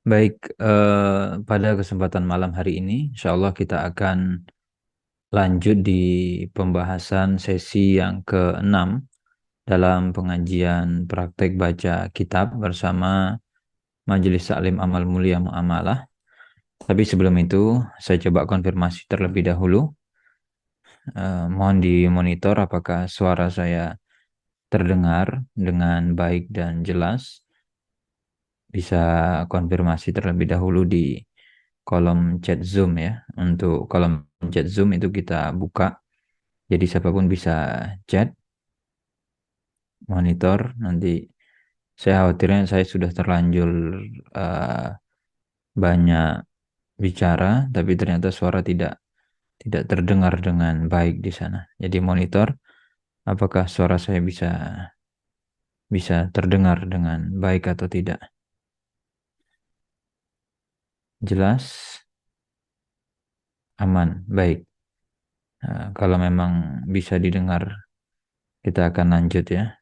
Baik, pada kesempatan malam hari ini, insya Allah kita akan lanjut di pembahasan sesi yang ke-6 dalam pengajian praktek baca kitab bersama Majelis Taklim Amal Mulia Muamalah. Tapi sebelum itu, saya coba konfirmasi terlebih dahulu. Mohon dimonitor apakah suara saya terdengar dengan baik dan jelas. Bisa konfirmasi terlebih dahulu di kolom chat Zoom ya. Untuk kolom chat Zoom itu kita buka, jadi siapapun bisa chat, monitor. Nanti saya khawatirnya saya sudah terlanjur eh, banyak bicara, tapi ternyata suara tidak terdengar dengan baik di sana. Jadi monitor apakah suara saya bisa bisa terdengar dengan baik atau tidak. Jelas, aman, baik. Kalau memang bisa didengar, kita akan lanjut ya.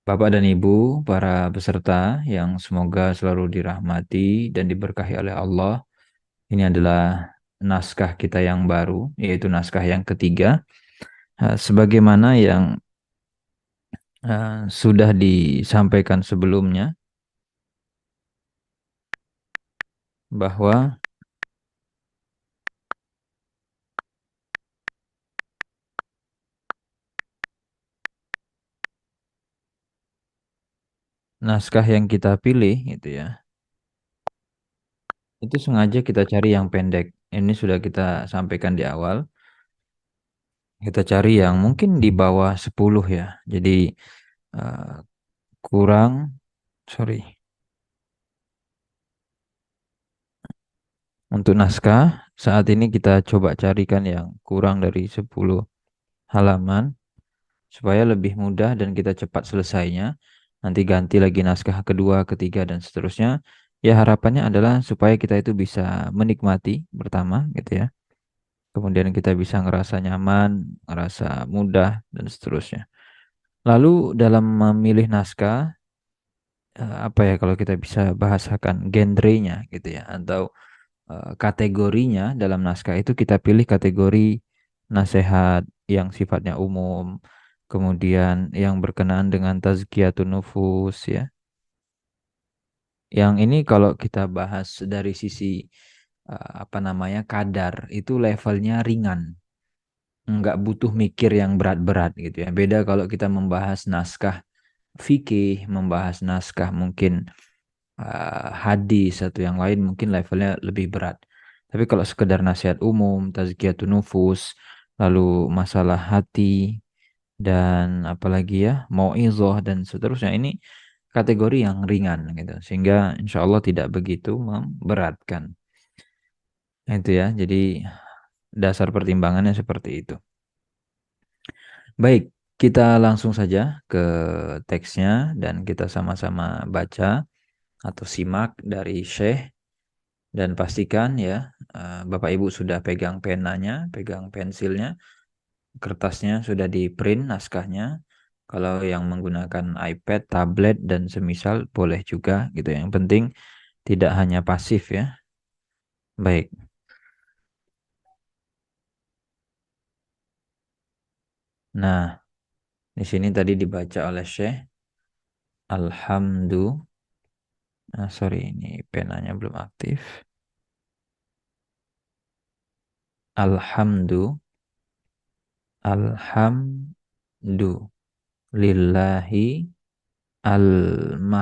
Bapak dan Ibu, para peserta yang semoga selalu dirahmati dan diberkahi oleh Allah. Ini adalah naskah kita yang baru, yaitu naskah yang ketiga. Sebagaimana yang sudah disampaikan sebelumnya, bahwa naskah yang kita pilih, itu ya, itu sengaja kita cari yang pendek. Ini sudah kita sampaikan di awal. Kita cari yang mungkin di bawah 10 ya. Jadi eh, kurang, sorry. Untuk naskah, saat ini kita coba carikan yang kurang dari 10 halaman supaya lebih mudah dan kita cepat selesainya. Nanti ganti lagi naskah kedua, ketiga, dan seterusnya. Ya harapannya adalah supaya kita itu bisa menikmati pertama gitu ya. Kemudian kita bisa ngerasa nyaman, ngerasa mudah, dan seterusnya. Lalu dalam memilih naskah, apa ya kalau kita bisa bahasakan genrenya gitu ya, atau kategorinya dalam naskah itu kita pilih kategori nasihat yang sifatnya umum, kemudian yang berkenaan dengan tazkiyatun nufus ya. Yang ini kalau kita bahas dari sisi apa namanya kadar itu levelnya ringan, nggak butuh mikir yang berat-berat gitu ya. Beda kalau kita membahas naskah fikih, membahas naskah mungkin hadis atau yang lain mungkin levelnya lebih berat. Tapi kalau sekedar nasihat umum, tazkiyatun nufus, lalu masalah hati dan apalagi ya, mauizah dan seterusnya ini kategori yang ringan gitu. Sehingga insya Allah tidak begitu memberatkan. Nah, itu ya. Jadi dasar pertimbangannya seperti itu. Baik, kita langsung saja ke teksnya dan kita sama-sama baca atau simak dari Syekh. Dan pastikan ya, Bapak Ibu sudah pegang penanya, pegang pensilnya, kertasnya sudah di print naskahnya. Kalau yang menggunakan iPad, tablet, dan semisal boleh juga gitu. Yang penting tidak hanya pasif ya. Baik. Nah, di sini tadi dibaca oleh Syekh. Alhamdulillah. Sorry, ini penanya belum aktif. Alhamdulillah. Alhamdulillahi al-mahmu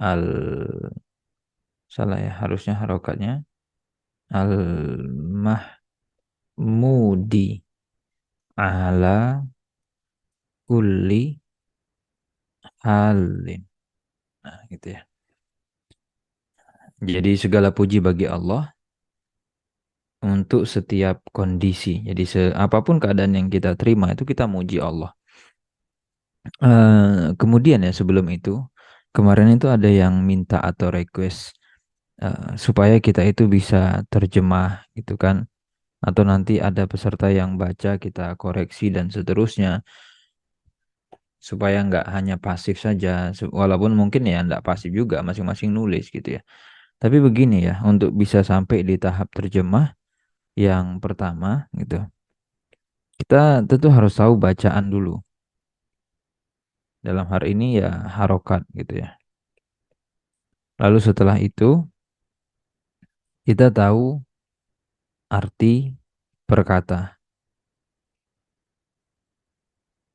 al salah ya harusnya harokatnya al-mahmudi ala kulli halin. Nah, gitu ya. Jadi segala puji bagi Allah untuk setiap kondisi. Jadi apapun keadaan yang kita terima itu kita muji Allah. Kemudian ya sebelum itu kemarin itu ada yang minta atau request supaya kita itu bisa terjemah gitu kan. Atau nanti ada peserta yang baca kita koreksi dan seterusnya. supaya nggak hanya pasif saja, walaupun mungkin ya nggak pasif juga, masing-masing nulis gitu ya. Tapi begini ya, untuk bisa sampai di tahap terjemah yang pertama gitu, kita tentu harus tahu bacaan dulu. Dalam hal ini ya harokat gitu ya. Lalu setelah itu kita tahu arti perkata.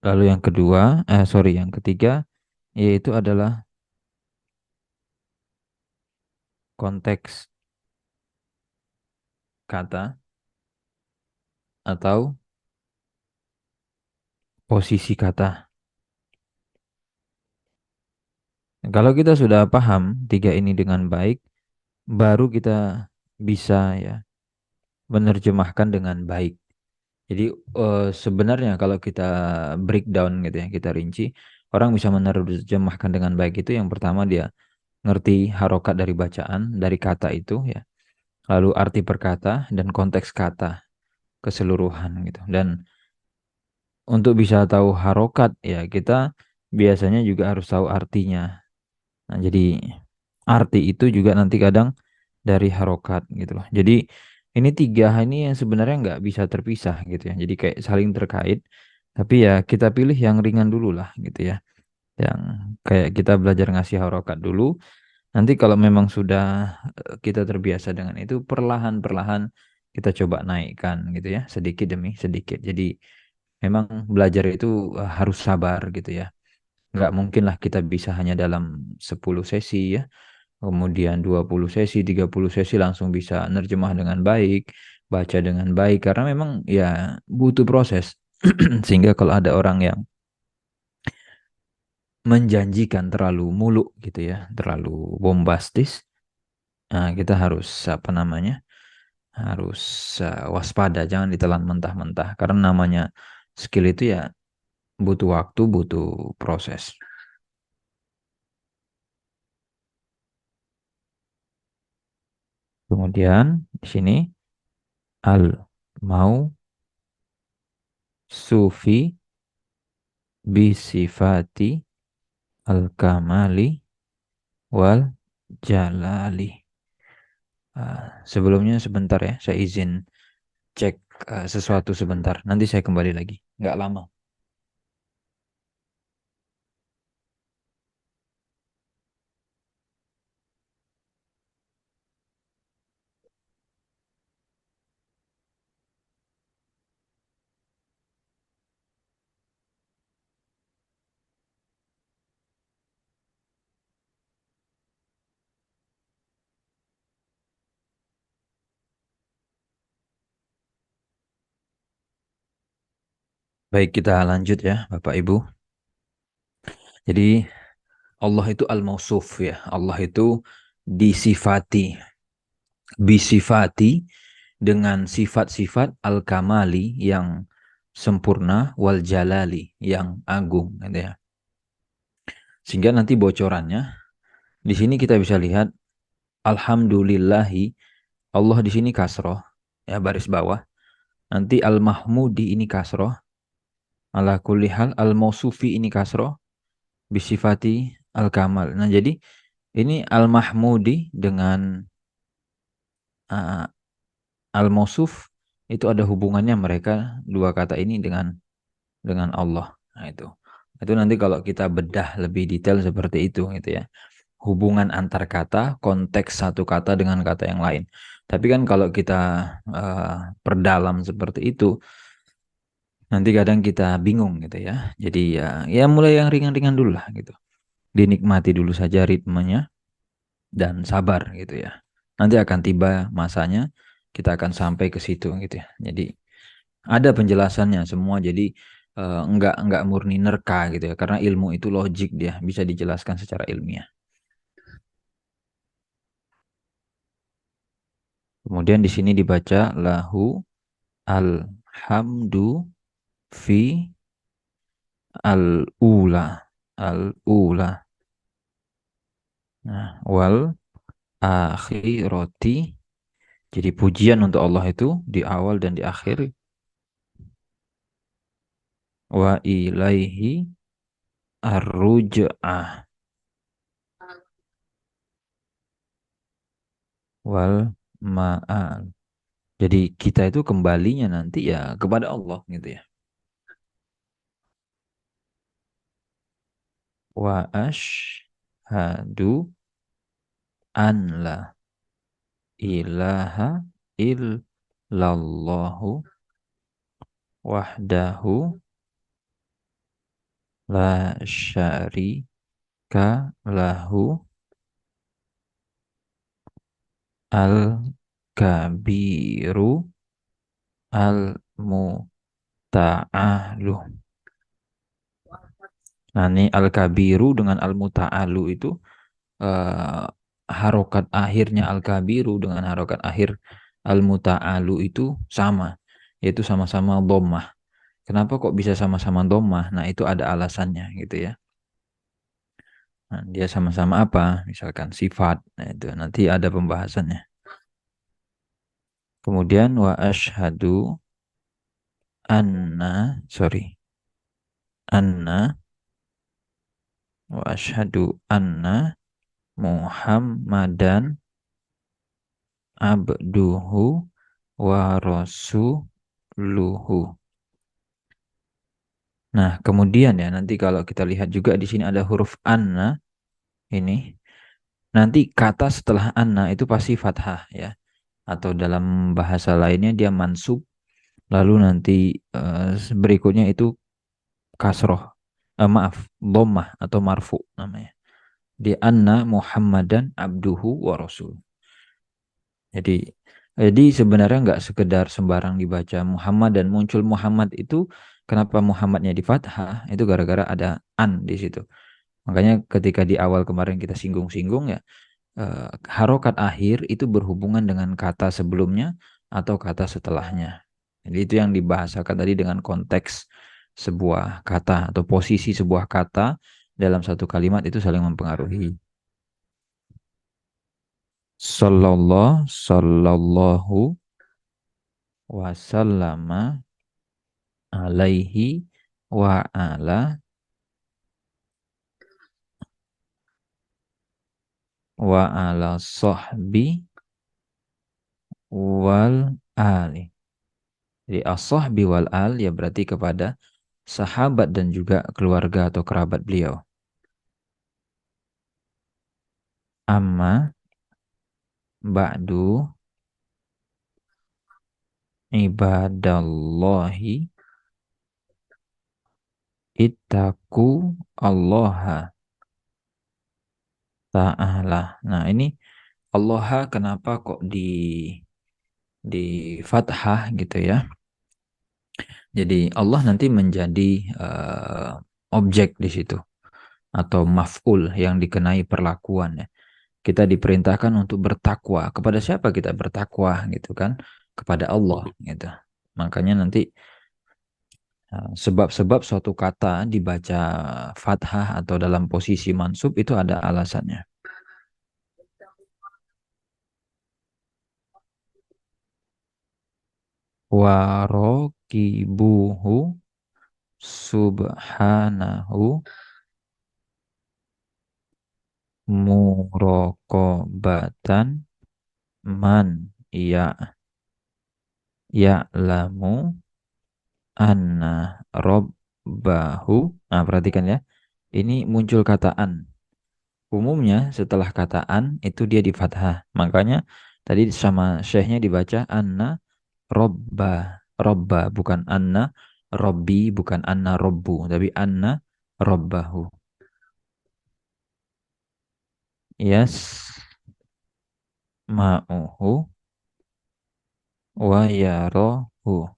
Lalu yang kedua, yang ketiga, yaitu adalah konteks kata atau posisi kata. Kalau kita sudah paham tiga ini dengan baik, baru kita bisa ya menerjemahkan dengan baik. Jadi sebenarnya kalau kita breakdown gitu ya, kita rinci, orang bisa menerjemahkan dengan baik itu yang pertama dia ngerti harokat dari bacaan, dari kata itu ya. Lalu arti perkata dan konteks kata keseluruhan gitu. Dan untuk bisa tahu harokat ya kita biasanya juga harus tahu artinya. Nah, jadi arti itu juga nanti kadang dari harokat gitu loh. Jadi ini tiga ini yang sebenarnya nggak bisa terpisah gitu ya. Jadi kayak saling terkait. Tapi ya kita pilih yang ringan dulu lah gitu ya. Yang kayak kita belajar ngasih harokat dulu. Nanti kalau memang sudah kita terbiasa dengan itu, perlahan-perlahan kita coba naikkan gitu ya, sedikit demi sedikit. Jadi memang belajar itu harus sabar gitu ya. Nggak mungkin lah kita bisa hanya dalam 10 sesi ya, kemudian 20 sesi, 30 sesi langsung bisa nerjemah dengan baik, baca dengan baik, karena memang ya butuh proses. Sehingga kalau ada orang yang menjanjikan terlalu muluk gitu ya, terlalu bombastis, nah, kita harus apa namanya? Harus waspada, jangan ditelan mentah-mentah. Karena namanya skill itu ya butuh waktu, butuh proses. Kemudian di sini al mau sufi bisifati al kamali wal jalali. Sebelumnya sebentar ya, saya izin cek sesuatu sebentar. Nanti saya kembali lagi. Nggak lama. Baik, kita lanjut ya, Bapak Ibu. Jadi Allah itu al-mausuf ya. Allah itu disifati, bisifati dengan sifat-sifat al-kamali yang sempurna wal jalali yang agung gitu ya. Sehingga nanti bocorannya di sini kita bisa lihat alhamdulillahi Allah di sini kasroh ya baris bawah. Nanti al-mahmudi ini kasroh, ala kulli hal al-mausufi ini kasroh bisifati al-kamal. Nah, jadi ini al-mahmudi dengan uh, al-mausuf itu ada hubungannya mereka dua kata ini dengan Allah. Nah, itu. Itu nanti kalau kita bedah lebih detail seperti itu gitu ya. Hubungan antar kata, konteks satu kata dengan kata yang lain. Tapi kan kalau kita perdalam seperti itu, nanti kadang kita bingung gitu ya. Jadi ya mulai yang ringan-ringan dulu lah gitu. Dinikmati dulu saja ritmenya dan sabar gitu ya. Nanti akan tiba masanya kita akan sampai ke situ gitu ya. Jadi ada penjelasannya semua. Jadi enggak murni nerka gitu ya. Karena ilmu itu logik dia bisa dijelaskan secara ilmiah. Kemudian di sini dibaca lahu alhamdu fi al-ula al-ula. Nah, wal akhiroti. Jadi pujian untuk Allah itu di awal dan di akhir. Wa ilaihi Ar-ruj'ah wal ma'al. Jadi kita itu kembalinya nanti ya kepada Allah gitu ya. Wa asyhadu an la ilaha illallahu wahdahu la syarika lahu al kabiru al muta'alu. Nah, ini al kabiru dengan al muta'alu itu eh, harokat akhirnya al kabiru dengan harokat akhir al muta'alu itu sama, yaitu sama-sama dhammah. Kenapa kok bisa sama-sama dhammah? Nah, itu ada alasannya gitu ya. Nah, dia sama-sama apa? Misalkan sifat. Nah, itu nanti ada pembahasannya. Kemudian wa asyhadu anna wa asyhadu anna Muhammadan abduhu wa rasuluhu. Nah, kemudian ya nanti kalau kita lihat juga di sini ada huruf anna ini. Nanti kata setelah anna itu pasti fathah ya. Atau dalam bahasa lainnya dia mansub. Lalu nanti berikutnya itu kasroh. Maaf, dhammah atau marfu namanya. Di anna Muhammadan abduhu wa rasul. Jadi sebenarnya nggak sekedar sembarang dibaca Muhammad dan muncul Muhammad itu kenapa Muhammadnya di fathah itu gara-gara ada an di situ. Makanya ketika di awal kemarin kita singgung-singgung ya harokat akhir itu berhubungan dengan kata sebelumnya atau kata setelahnya. Jadi itu yang dibahasakan tadi dengan konteks sebuah kata atau posisi sebuah kata dalam satu kalimat itu saling mempengaruhi. Sallallahu wasallama alaihi wa ala sahbi wal ali. Jadi as-sahbi wal al ya berarti kepada sahabat dan juga keluarga atau kerabat beliau. Amma ba'du ibadallahi ittaqu allaha ta'ala. Nah, ini allaha kenapa kok di fathah gitu ya. Jadi Allah nanti menjadi objek di situ atau maf'ul yang dikenai perlakuan ya. Kita diperintahkan untuk bertakwa. Kepada siapa kita bertakwa gitu kan? Kepada Allah gitu. Makanya nanti sebab-sebab suatu kata dibaca fathah atau dalam posisi mansub itu ada alasannya. Warokibuhu subhanahu murokobatan man ya ya'lamu anna robbahu. Nah, perhatikan ya. Ini muncul kataan. Umumnya setelah kataan itu dia di fathah. Makanya tadi sama syekhnya dibaca anna robba. Robba bukan anna robbi, bukan anna robbu, tapi anna robbahu. Yes, ma'uhu wa yarohu.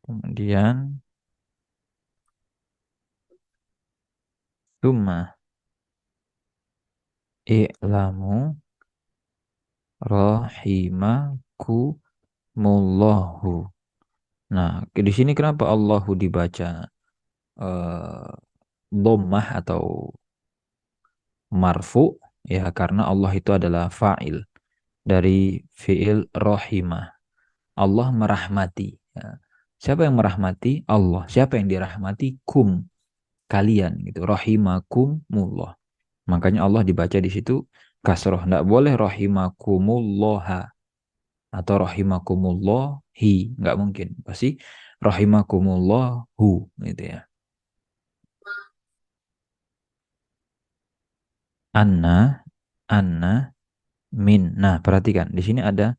Kemudian Tuma i'lamu rahimakumullahu. Nah, di sini kenapa Allahu dibaca eh, dhammah atau marfu? Ya, karena Allah itu adalah fa'il dari fi'il rahimah. Allah merahmati. Ya. Siapa yang merahmati? Allah. Siapa yang dirahmati? Kum, kalian gitu. Rahimakumullah. Makanya Allah dibaca di situ kasroh. Nggak boleh rahimakumullaha atau rahimakumullahi. Nggak mungkin. Pasti rahimakumullahu gitu ya. Anna, anna, min. Nah, perhatikan. Di sini ada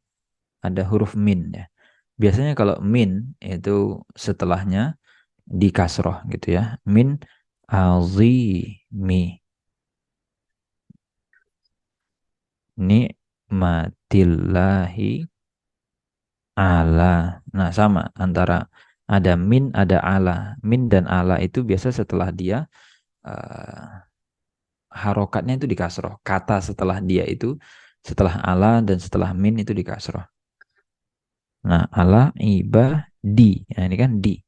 huruf min ya. Biasanya kalau min itu setelahnya di kasroh gitu ya. Min azimi nikmatillahi ala. Nah, sama antara ada min ada ala. Min dan ala itu biasa setelah dia eh, harokatnya itu di kasroh. Kata setelah dia itu setelah ala dan setelah min itu di kasroh. Nah, ala ibadi. Nah, ini kan di.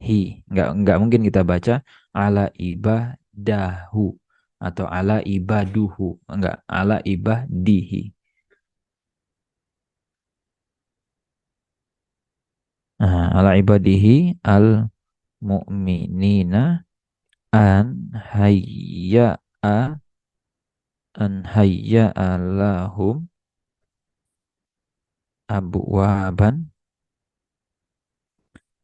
Hi. Nggak mungkin kita baca ala ibadahu atau ala ibaduhu. Enggak, ala ibadihi. Nah, ala ibadihi al mu'minina an hayya'a an hayya'a lahum abwaban.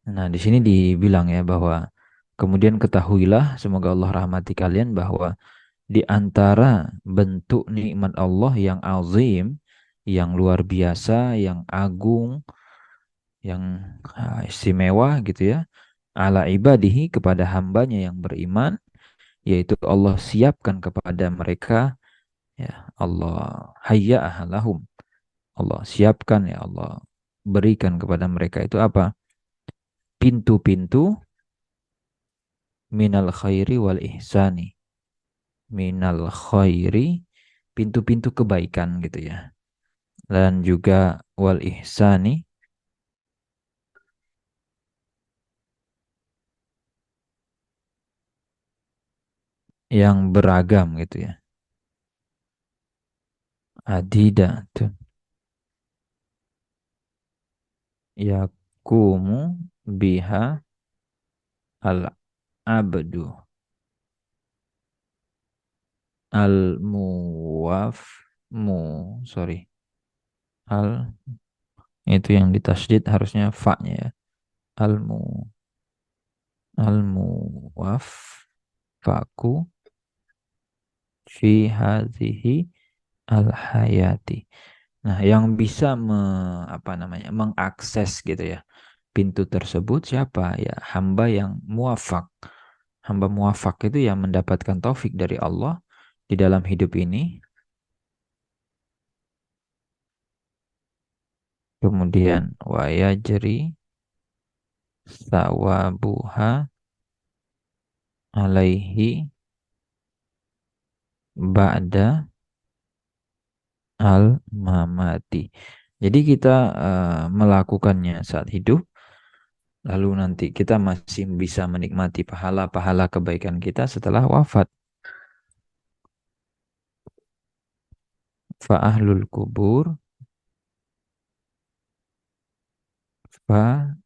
Nah, di sini dibilang ya bahwa kemudian ketahuilah semoga Allah rahmati kalian bahwa di antara bentuk nikmat Allah yang azim, yang luar biasa, yang agung, yang istimewa gitu ya, ala ibadihi kepada hambanya yang beriman, yaitu Allah siapkan kepada mereka ya Allah hayya'ah lahum. Allah siapkan ya Allah berikan kepada mereka itu apa? Pintu-pintu minal khairi wal ihsani. Minal khairi pintu-pintu kebaikan gitu ya. Dan juga wal ihsani yang beragam gitu ya. Adidatun yakumu biha al abdu al muwaf mu sorry al itu yang ditasydid harusnya fa-nya ya. Al mu al muwaf faku fi hadhihi al hayati. Nah, yang bisa apa namanya mengakses gitu ya pintu tersebut siapa? Ya hamba yang muafak. Hamba muafak itu yang mendapatkan taufik dari Allah di dalam hidup ini. Kemudian wa yajri sawabuha alaihi ba'da al mamati. Jadi kita melakukannya saat hidup, lalu nanti kita masih bisa menikmati pahala-pahala kebaikan kita setelah wafat. Fa ahlul kubur, fa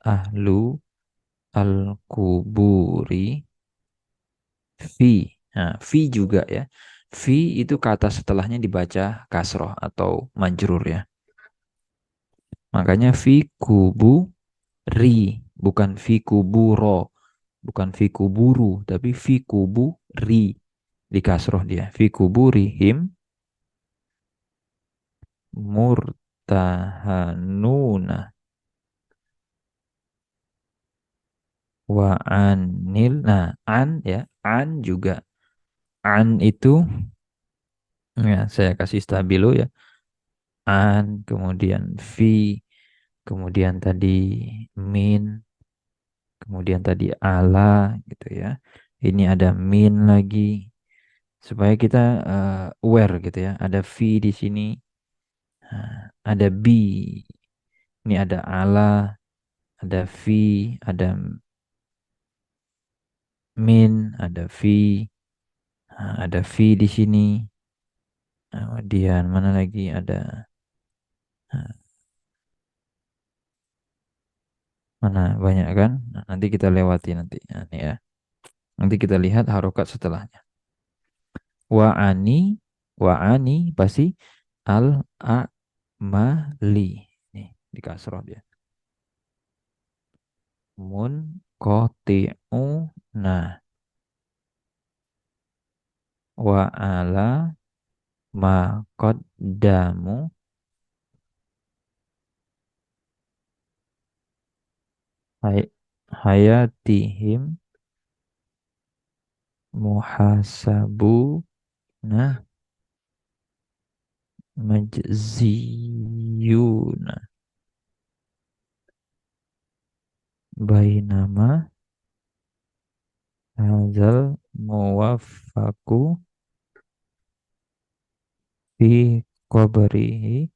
ahlu al kuburi, fi. Nah, fi juga ya. Fi itu kata setelahnya dibaca kasroh atau majrur ya. Makanya fi kubu ri, bukan fi kuburo, bukan fi kuburu, tapi fi kubu ri di kasroh dia. Fi kuburihim murtahanuna wa anil. Nah, an ya, an juga. An itu ya saya kasih stabilo ya. An, kemudian fi, kemudian tadi min, kemudian tadi ala gitu ya. Ini ada min lagi supaya kita aware gitu ya. Ada V di sini, ada B, ini ada ala, ada V, ada min, ada V, ada V di sini. Kemudian mana lagi ada Mana banyak kan? Nah, nanti kita lewati nanti. Nah, ini ya. Nanti kita lihat harokat setelahnya. Wa'ani, wa'ani pasti al-a'mali. Nih, di kasroh dia. Mun koti'u nah wa'ala ma qaddamu hay- hayatihim muhasabu nah majziyuna bainama hazal muwaffaku fi qabrihi.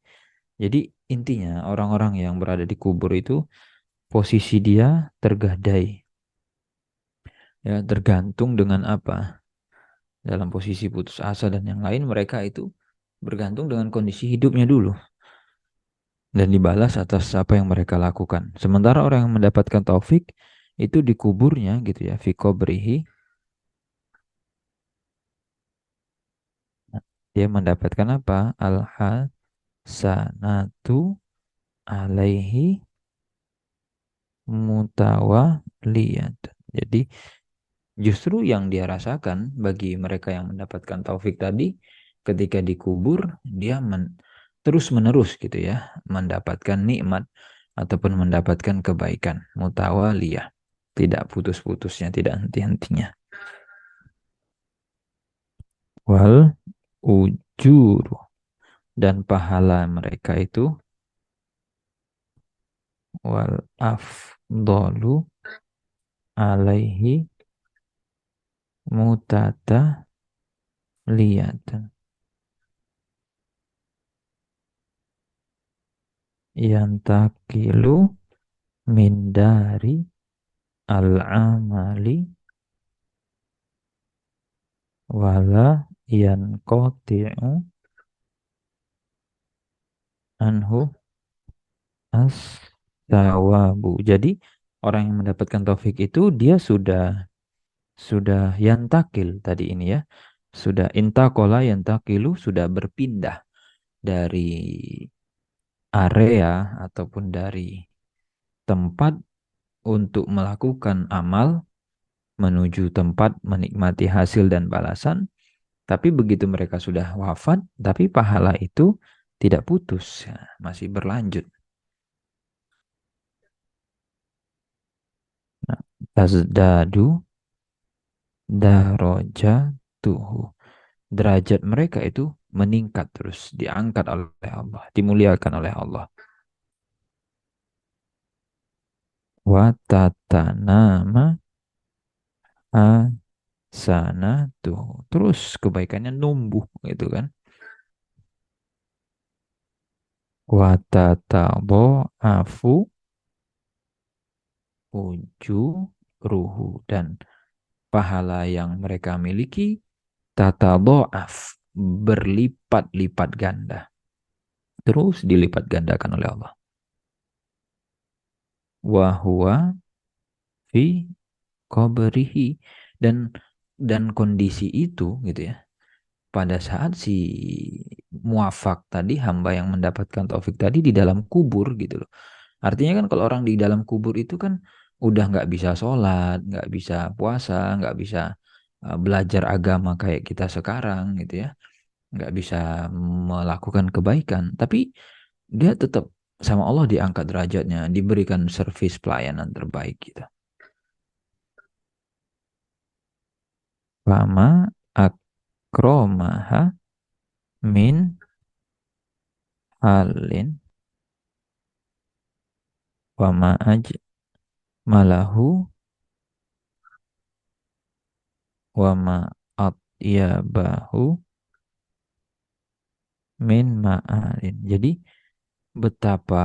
Jadi intinya orang-orang yang berada di kubur itu posisi dia tergadai, ya tergantung dengan apa, dalam posisi putus asa dan yang lain, mereka itu bergantung dengan kondisi hidupnya dulu dan dibalas atas apa yang mereka lakukan. Sementara orang yang mendapatkan taufik itu di kuburnya gitu ya, fi qabrihi, dia mendapatkan apa? Al hasanatu alaihi mutawaliyat. Jadi justru yang dia rasakan bagi mereka yang mendapatkan taufik tadi, ketika dikubur dia terus menerus gitu ya mendapatkan nikmat ataupun mendapatkan kebaikan mutawaliyah, tidak putus-putusnya, tidak henti-hentinya. Wal ujuru, dan pahala mereka itu wal afdolu alaihi mutata liyatan, yantakilu min dari al-amali wala yanqati'u anhu as-sawabu. Jadi orang yang mendapatkan taufik itu dia sudah yantakil tadi ini ya. Sudah intakola yantakilu, sudah berpindah dari area ataupun dari tempat untuk melakukan amal menuju tempat menikmati hasil dan balasan. Tapi begitu mereka sudah wafat, tapi pahala itu tidak putus, ya, masih berlanjut. Nah, tazdadu darajatuhu. Derajat mereka itu meningkat terus, diangkat oleh Allah, dimuliakan oleh Allah. Wa tatanama hasanatuhu. Terus kebaikannya numbuh gitu kan. Wa tatabo'afu ruhu, dan pahala yang mereka miliki tatabo'af, berlipat-lipat ganda. Terus dilipat gandakan oleh Allah. Wahuwa fi qabrihi, dan kondisi itu gitu ya. Pada saat si muafak tadi, hamba yang mendapatkan taufik tadi di dalam kubur gitu loh. Artinya kan kalau orang di dalam kubur itu kan udah nggak bisa sholat, nggak bisa puasa, nggak bisa belajar agama kayak kita sekarang gitu ya, nggak bisa melakukan kebaikan. Tapi dia tetap sama Allah diangkat derajatnya, diberikan servis pelayanan terbaik gitu. Fama akromaha min halin wama aj malahu wama atyabahu min ma'alin. Jadi betapa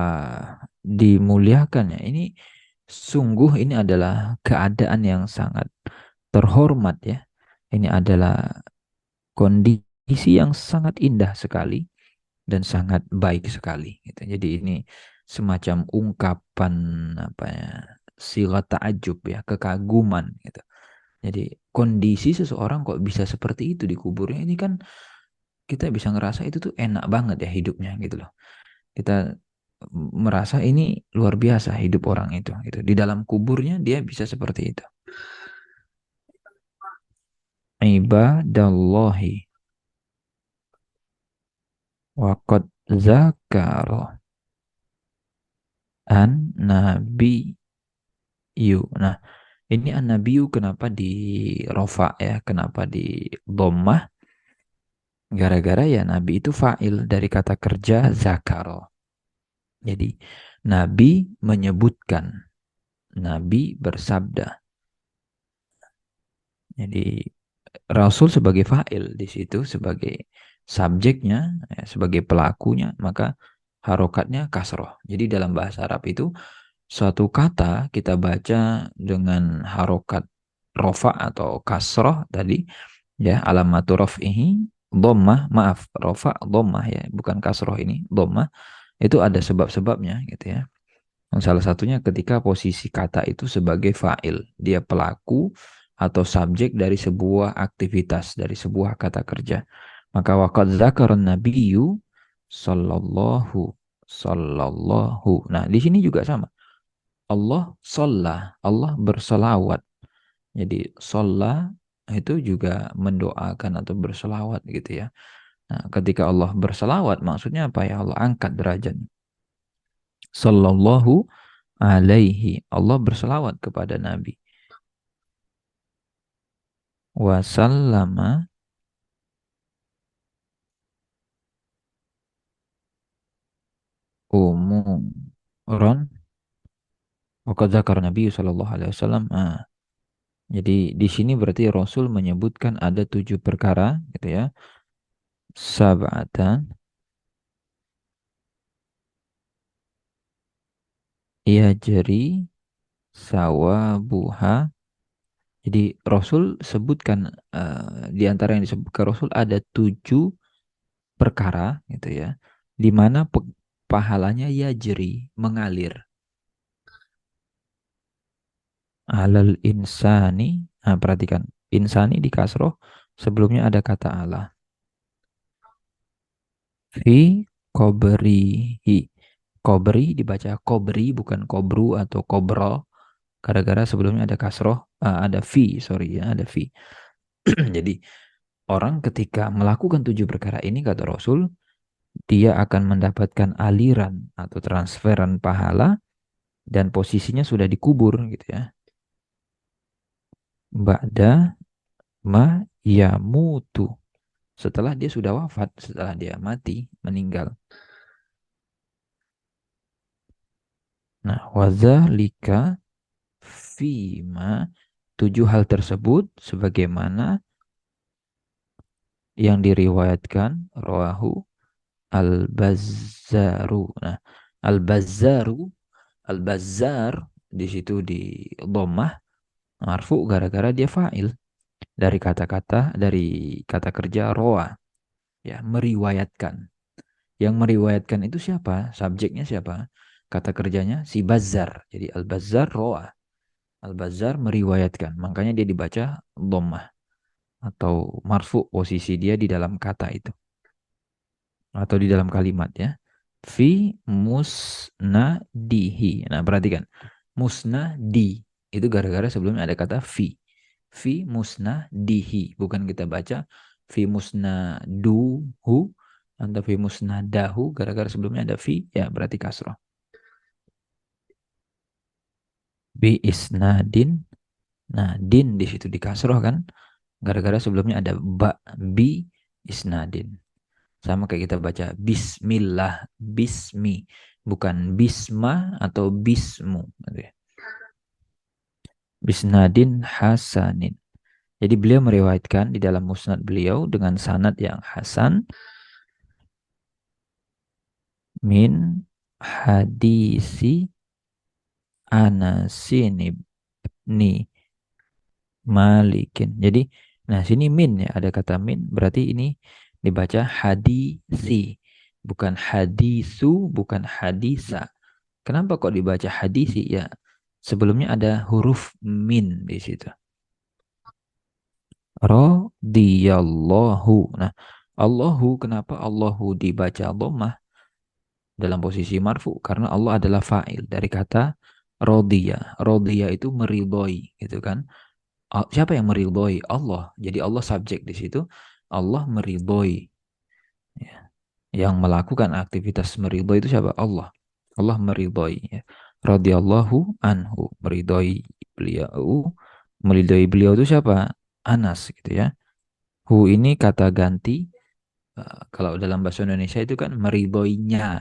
dimuliakannya ini, sungguh ini adalah keadaan yang sangat terhormat ya. Ini adalah kondisi yang sangat indah sekali dan sangat baik sekali gitu. Jadi ini semacam ungkapan apa ya, sila ta'ajub ya, kekaguman gitu. Jadi kondisi seseorang kok bisa seperti itu di kuburnya ini kan kita bisa ngerasa itu tuh enak banget ya hidupnya gitu loh. Kita merasa ini luar biasa hidup orang itu gitu. Di dalam kuburnya dia bisa seperti itu. Ibadallahi waqad zakaro an nabiyu. Nah, ini an nabiyu kenapa di rofa ya? Kenapa di dhammah? Gara-gara ya nabi itu fa'il dari kata kerja zakaro. Jadi nabi menyebutkan, nabi bersabda. Jadi Rasul sebagai fa'il di situ, sebagai subjeknya, ya, sebagai pelakunya, maka harokatnya kasroh. Jadi dalam bahasa Arab itu suatu kata kita baca dengan harokat rofa atau kasroh tadi, ya alamatu raf'ihi dhammah, maaf rofa dhammah ya, bukan kasroh ini dhammah, itu ada sebab-sebabnya gitu ya. Salah satunya ketika posisi kata itu sebagai fa'il, dia pelaku atau subjek dari sebuah aktivitas, dari sebuah kata kerja. Maka waqad dzakara nabiyyu sallallahu sallallahu. Nah, di sini juga sama. Allah sholla, Allah bersolawat. Jadi sholla itu juga mendoakan atau bersolawat gitu ya. Nah, ketika Allah bersolawat maksudnya apa ya? Allah angkat derajatnya. Sallallahu alaihi. Allah berselawat kepada Nabi. Wasallama umuron. Waqad zakar Nabi sallallahu alaihi wasallam. Jadi di sini berarti Rasul menyebutkan ada 7 perkara gitu ya. Sab'atan yajri sawabuha. Jadi Rasul sebutkan di antara yang disebutkan Rasul ada 7 perkara gitu ya. Di mana pahalanya yajri mengalir. Alal insani. Nah, perhatikan. Insani di kasroh. Sebelumnya ada kata Allah. Fi kobrihi. Kobri dibaca kobri bukan kobru atau kobro. Gara-gara sebelumnya ada kasroh. Ada fi, sorry ya. Ada fi. Jadi orang ketika melakukan 7 perkara ini kata Rasul. Dia akan mendapatkan aliran atau transferan pahala. Dan posisinya sudah dikubur gitu ya. Ba'da ma yamutu. Setelah dia sudah wafat, setelah dia mati, meninggal. Nah, wadzalika fima 7 hal tersebut sebagaimana yang diriwayatkan rawahu al-Bazzaru. Nah, al-Bazzaru, al-Bazzar di situ di dhammah marfu gara-gara dia fa'il dari kata kerja roa ya, meriwayatkan. Yang meriwayatkan itu siapa? Subjeknya siapa? Kata kerjanya si Bazzar. Jadi Al-Bazzar roa. Al-Bazzar meriwayatkan. Makanya dia dibaca dhammah atau marfu posisi dia di dalam kata itu atau di dalam kalimat ya. Fi musnadihi. Nah, perhatikan. Musnadi itu gara-gara sebelumnya ada kata fi. Fi musnadihi. Bukan kita baca fi musnaduhu atau fi musnadahu gara-gara sebelumnya ada fi ya berarti kasroh. Bi isnadin. Nah, din di situ di kasroh kan gara-gara sebelumnya ada ba bi isnadin. Sama kayak kita baca bismillah, bismi, bukan bisma atau bismu gitu ya. Bisnadin hasanin. Jadi beliau meriwayatkan di dalam musnad beliau dengan sanad yang hasan min hadisi Anasin ibni Malikin. Jadi, nah sini min ya, ada kata min, berarti ini dibaca hadisi, bukan hadisu, bukan hadisa. Kenapa kok dibaca hadisi? Ya, sebelumnya ada huruf min di situ. Radiyallahu. Nah, Allahu, kenapa Allahu dibaca dhammah dalam posisi marfu? Karena Allah adalah fa'il dari kata rodiya. Rodiya itu meridhoi, gitu kan? Siapa yang meridhoi? Allah. Jadi Allah subjek di situ. Allah meridhoi. Ya. Yang melakukan aktivitas meridhoi itu siapa? Allah. Allah meridhoi. Ya. Radiyallahu anhu. Beliau. Meridhoi beliau itu siapa? Anas gitu ya. Hu ini kata ganti. Kalau dalam bahasa Indonesia itu kan meridhoinya.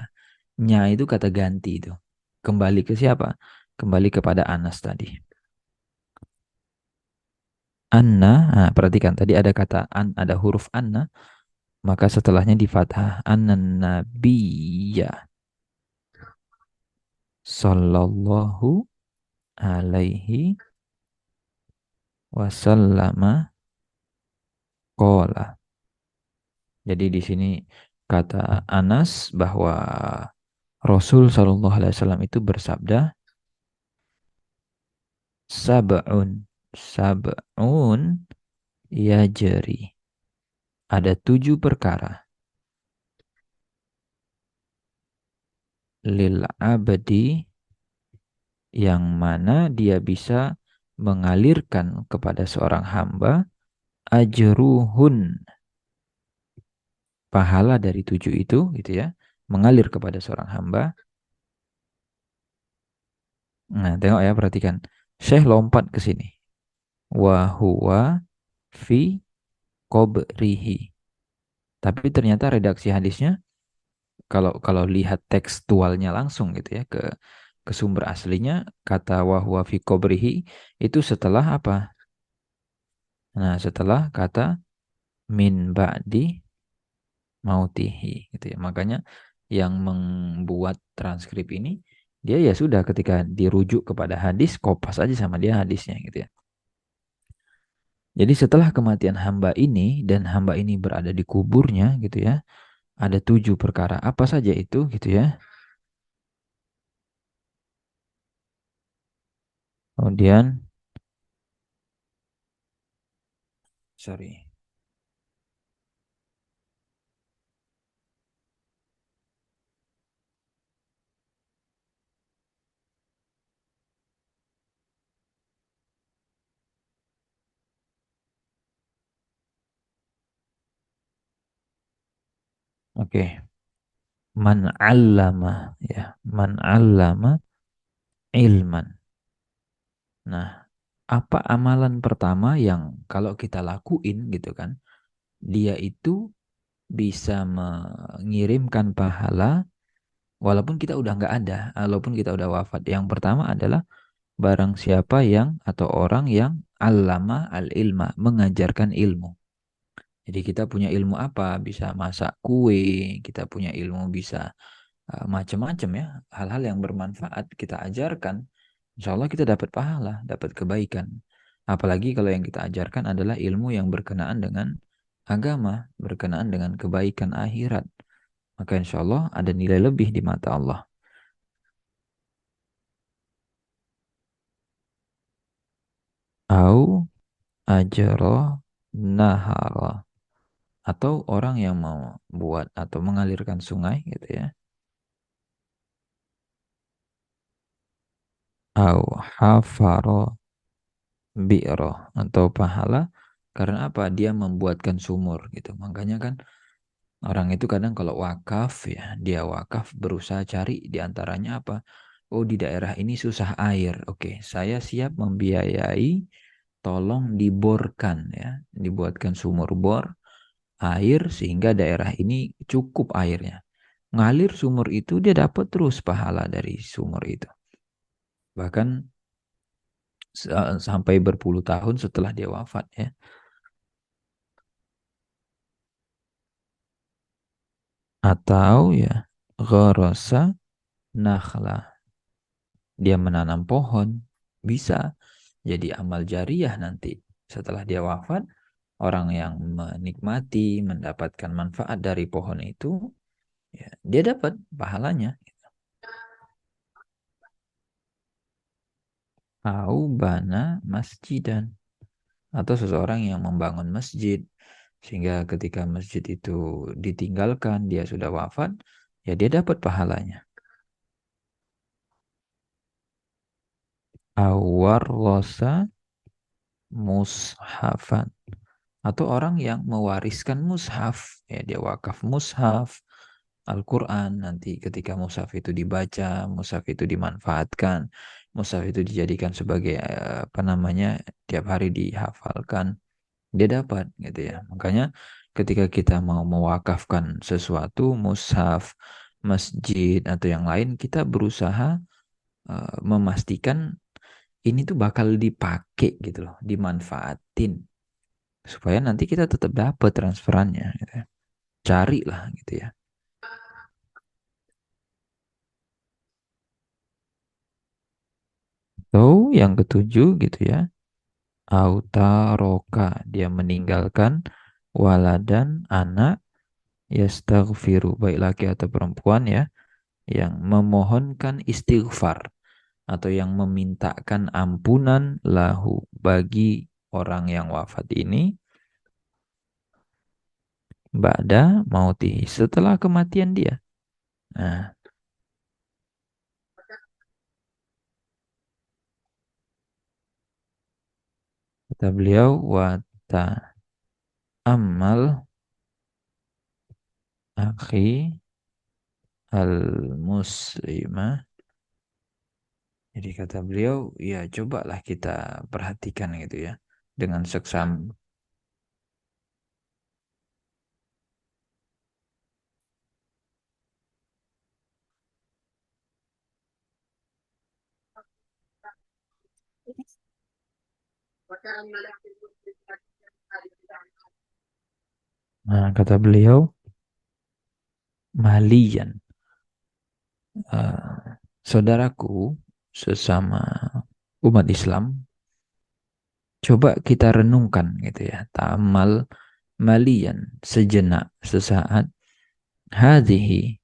Nya itu kata ganti itu. Kembali ke siapa? Kembali kepada Anas tadi. Anna, nah, perhatikan tadi ada kata an, ada huruf anna, maka setelahnya di fathah. Anna nabiyya sallallahu alaihi wasallama qala. Jadi di sini kata Anas bahwa Rasul Shallallahu Alaihi Wasallam itu bersabda, sab'un, sab'un yajri. Ada 7 perkara lil abdi yang mana dia bisa mengalirkan kepada seorang hamba ajruhun, pahala dari 7 itu gitu ya, mengalir kepada seorang hamba. Nah, tengok ya, perhatikan. Syekh lompat ke sini. Wa huwa fi qabrihi. Tapi ternyata redaksi hadisnya, kalau kalau lihat tekstualnya langsung gitu ya, ke sumber aslinya, kata wa huwa fi qabrihi itu setelah apa? Nah, setelah kata min ba'di mautihi gitu ya. Makanya yang membuat transkrip ini, dia ya sudah ketika dirujuk kepada hadis, kopas aja sama dia hadisnya gitu ya. Jadi setelah kematian hamba ini dan hamba ini berada di kuburnya gitu ya, ada 7 perkara. Apa saja itu gitu ya. Kemudian, sorry. Oke. Man 'allama ya, man 'allama ilman. Nah, apa amalan pertama yang kalau kita lakuin gitu kan, dia itu bisa mengirimkan pahala walaupun kita udah nggak ada, walaupun kita udah wafat. Yang pertama adalah barang siapa yang atau orang yang allama al-ilma, mengajarkan ilmu. Jadi kita punya ilmu apa? Bisa masak kue, kita punya ilmu bisa macam-macam ya, hal-hal yang bermanfaat kita ajarkan. Insya Allah kita dapat pahala, dapat kebaikan. Apalagi kalau yang kita ajarkan adalah ilmu yang berkenaan dengan agama, berkenaan dengan kebaikan akhirat. Maka insya Allah ada nilai lebih di mata Allah. Au ajro nahara. Atau orang yang mau buat atau mengalirkan sungai gitu ya. Au hafaro bi'roh. Atau pahala karena apa? Dia membuatkan sumur gitu. Makanya kan orang itu kadang kalau wakaf ya, dia wakaf berusaha cari di antaranya apa? Oh, di daerah ini susah air. Oke, saya siap membiayai, tolong diborkan ya, dibuatkan sumur bor air sehingga daerah ini cukup airnya. Ngalir sumur itu dia dapat terus pahala dari sumur itu. Bahkan sampai berpuluh tahun setelah dia wafat ya. Atau ya gharasa nakhla, dia menanam pohon, bisa jadi amal jariah nanti setelah dia wafat, orang yang menikmati mendapatkan manfaat dari pohon itu ya, dia dapat pahalanya. au bana masjidan, atau seseorang yang membangun masjid sehingga ketika masjid itu ditinggalkan, dia sudah wafat, ya dia dapat pahalanya. Awarrosa mushafan, atau orang yang mewariskan mushaf, ya dia wakaf mushaf Al-Quran, nanti ketika mushaf itu dibaca, mushaf itu dimanfaatkan, mushaf itu dijadikan sebagai apa namanya, tiap hari dihafalkan, dia dapat gitu ya. Makanya ketika kita mau mewakafkan sesuatu, mushaf, masjid atau yang lain, kita berusaha memastikan ini tuh bakal dipakai gitu loh, dimanfaatin supaya nanti kita tetap dapat transferannya gitu ya. Carilah gitu ya. Atau yang ketujuh gitu ya, autaroka, dia meninggalkan waladan anak, yastaghfiru, baik laki atau perempuan ya, yang memohonkan istighfar atau yang memintakan ampunan lahu, bagi orang yang wafat ini, ba'da mautihi, setelah kematian dia. Nah, kata beliau, wata amal akhi al muslimah. Jadi kata beliau, ya cobalah kita perhatikan gitu ya, dengan seksama. Nah, kata beliau, malian, eh, saudaraku sesama umat Islam, coba kita renungkan gitu ya, ta'amal malian, sejenak, sesaat, hadhihi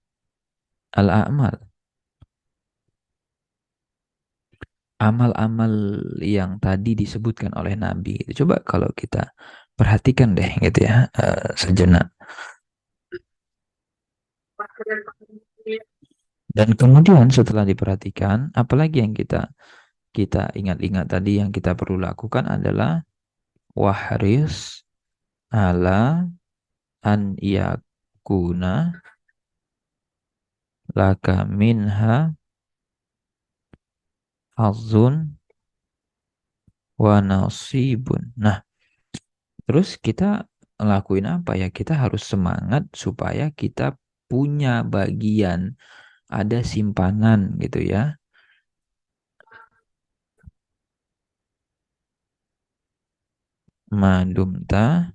al-a'mal, amal-amal yang tadi disebutkan oleh Nabi. Coba kalau kita perhatikan deh gitu ya, sejenak. Dan kemudian setelah diperhatikan, apalagi yang kita kita ingat-ingat tadi, yang kita perlu lakukan adalah wahris ala an yakuna laka minha hazun wa nasibun. Nah, terus kita lakuin apa ya? Kita harus semangat supaya kita punya bagian, ada simpanan gitu ya. Madumta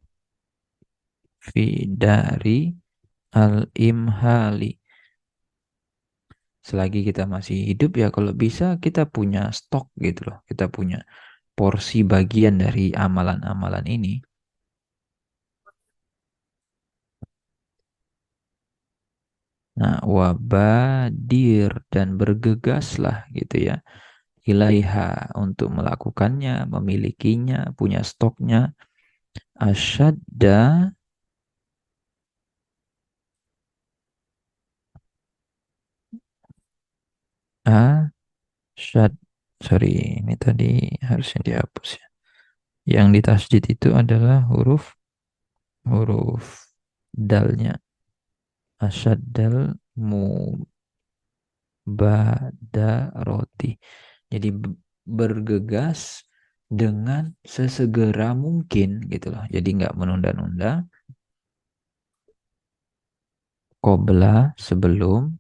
fi dari al-imhali. Selagi kita masih hidup ya, kalau bisa kita punya stok gitu loh. Kita punya porsi bagian dari amalan-amalan ini. Nah, wabadir, dan bergegaslah gitu ya, ilaiha, untuk melakukannya, memilikinya, punya stoknya. Asyadda, asyad, sorry, ini tadi harusnya dihapus ya. Yang di tasjid itu adalah huruf huruf dalnya. Asyaddal mubadaroti. Jadi bergegas dengan sesegera mungkin gitu loh. Jadi nggak menunda-nunda. Qobla, sebelum,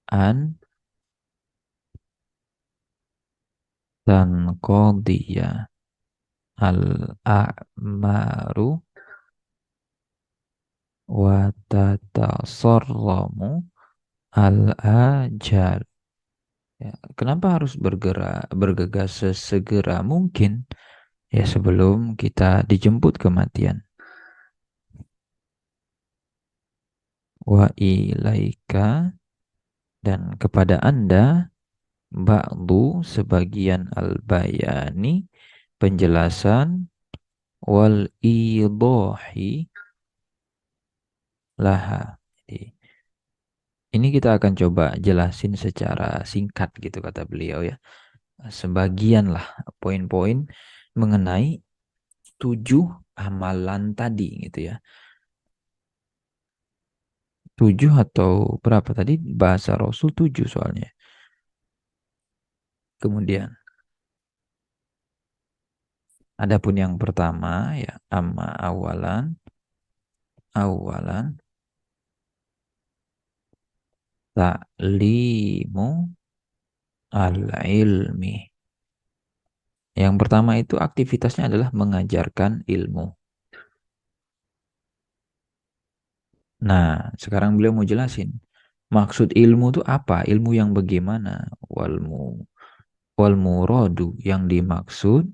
an dan qadiyah al-a'maru wa tatasorromu al-ajal. Ya, kenapa harus bergegas sesegera mungkin? Ya, sebelum kita dijemput kematian. Wa ilaika, dan kepada Anda, ba'du sebagian al-bayani penjelasan wal idohi laha. Jadi, ini kita akan coba jelasin secara singkat gitu kata beliau ya. Sebagian lah poin-poin mengenai 7 amalan tadi gitu ya. 7 atau berapa tadi bahasa Rasul 7 soalnya. Kemudian adapun yang pertama ya amma awalan ta'limu al-ilmi. Yang pertama itu aktivitasnya adalah mengajarkan ilmu. Nah, sekarang beliau mau jelasin maksud ilmu itu apa? Ilmu yang bagaimana? Wal muradu yang dimaksud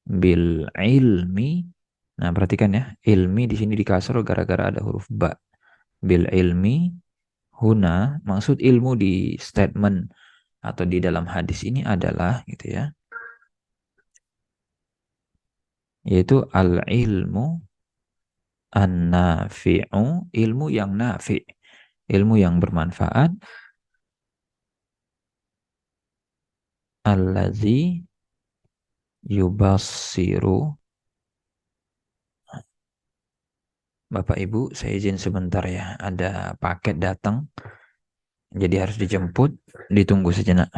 bil ilmi. Nah, perhatikan ya, ilmi di sini dikasar gara-gara ada huruf ba. Bil ilmi huna maksud ilmu di statement atau di dalam hadis ini adalah gitu ya, yaitu al ilmu an-nafi'u, ilmu yang nafi', ilmu yang bermanfaat, allazi yubassiru. Bapak Ibu, saya izin sebentar ya, ada paket datang, jadi harus dijemput, ditunggu sejenak.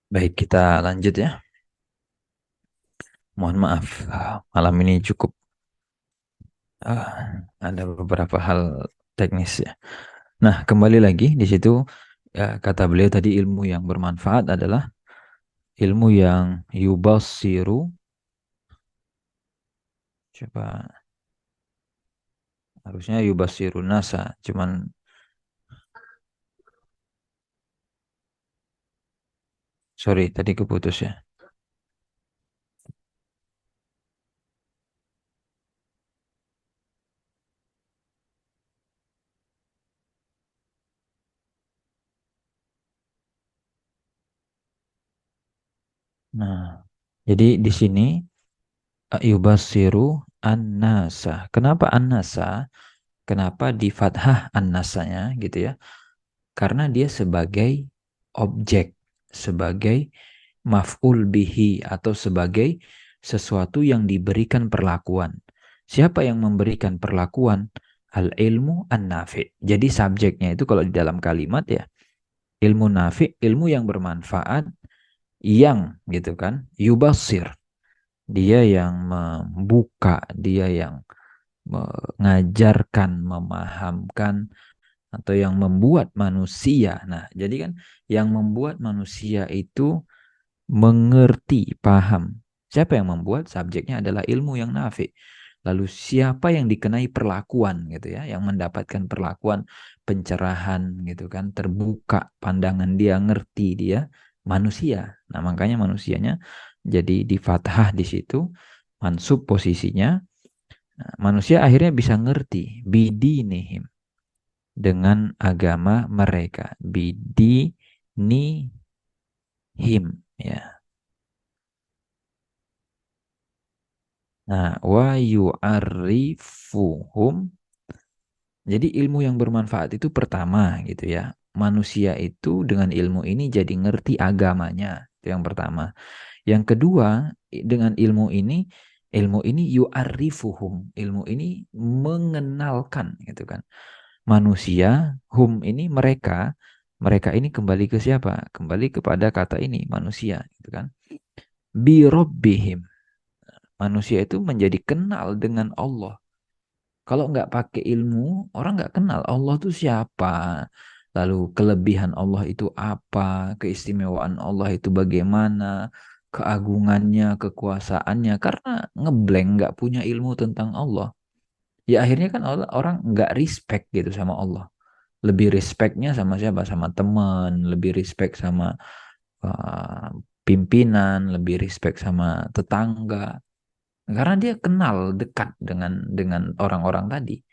Baik, kita lanjut ya. Mohon maaf, malam ini cukup ada beberapa hal teknis ya. Nah, kembali lagi di situ ya, kata beliau tadi ilmu yang bermanfaat adalah ilmu yang yubasiru. Coba harusnya yubasiru nasa, cuman sorry tadi keputus ya. Nah, jadi di sini yubasiru an-nasa. Kenapa an-nasa? Kenapa di fathah an-nasanya gitu ya? Karena dia sebagai objek, sebagai maf'ul bihi atau sebagai sesuatu yang diberikan perlakuan. Siapa yang memberikan perlakuan? Al-ilmu an-nafi. Jadi subjeknya itu kalau di dalam kalimat ya, ilmu nafi, ilmu yang bermanfaat, yang gitu kan, yubasir. Dia yang membuka, dia yang mengajarkan, memahamkan, atau yang membuat manusia. Nah, jadi kan yang membuat manusia itu mengerti, paham. Siapa yang membuat? Subjeknya adalah ilmu yang nafi. Lalu siapa yang dikenai perlakuan gitu ya, yang mendapatkan perlakuan pencerahan gitu kan, terbuka pandangan dia, ngerti dia, manusia. Nah, makanya manusianya jadi di fathah di situ, mansub posisinya. Nah, manusia akhirnya bisa ngerti bidinihim dengan agama mereka, bidinihim ya. Nah, wa yu'arrifuhum. Jadi ilmu yang bermanfaat itu pertama gitu ya. Manusia itu dengan ilmu ini jadi ngerti agamanya. Itu yang pertama. Yang kedua, dengan ilmu ini yu'arrifuhum. Ilmu ini mengenalkan gitu kan. Manusia, hum ini mereka, Mereka ini kembali ke siapa? Kembali kepada kata ini, manusia, gitu kan? Bi rabbihim. Manusia itu menjadi kenal dengan Allah. Kalau nggak pakai ilmu, orang nggak kenal Allah itu siapa. Lalu kelebihan Allah itu apa, keistimewaan Allah itu bagaimana, keagungannya, kekuasaannya. Karena ngeblank nggak punya ilmu tentang Allah. Ya akhirnya kan orang nggak respect gitu sama Allah. Lebih respectnya sama siapa? Sama teman, lebih respect sama uh, pimpinan, lebih respect sama tetangga. Karena dia kenal dekat dengan orang-orang tadi.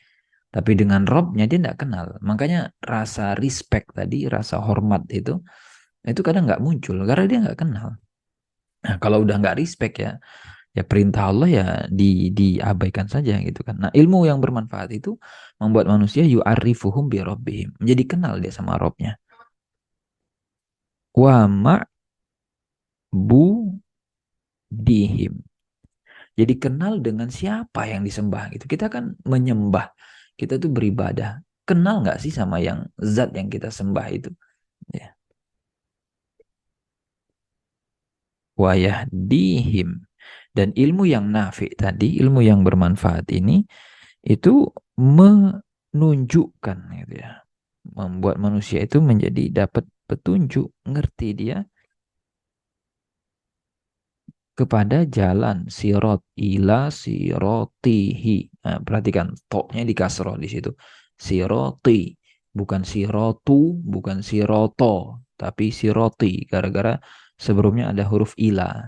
Tapi dengan Robnya dia tidak kenal. Makanya rasa respect tadi, rasa hormat itu kadang nggak muncul karena dia nggak kenal. Nah, kalau udah nggak respect ya, ya perintah Allah ya diabaikan saja gitu kan. Nah, ilmu yang bermanfaat itu membuat manusia yu'arifuhum bi rabbihim. Menjadi kenal dia sama Robnya. Wa ma'budihim. Jadi kenal dengan siapa yang disembah gitu. Kita kan menyembah. Kita tuh beribadah. Kenal nggak sih sama yang zat yang kita sembah itu? Ya. Wa yahdihim. Dan ilmu yang nafi tadi, ilmu yang bermanfaat ini, itu menunjukkan gitu ya. Membuat manusia itu menjadi dapat petunjuk, ngerti dia kepada jalan sirot ila sirotihi. Nah, perhatikan toknya di kasroh di situ. Siroti, bukan sirotu, bukan siroto, tapi siroti. Gara-gara sebelumnya ada huruf ila,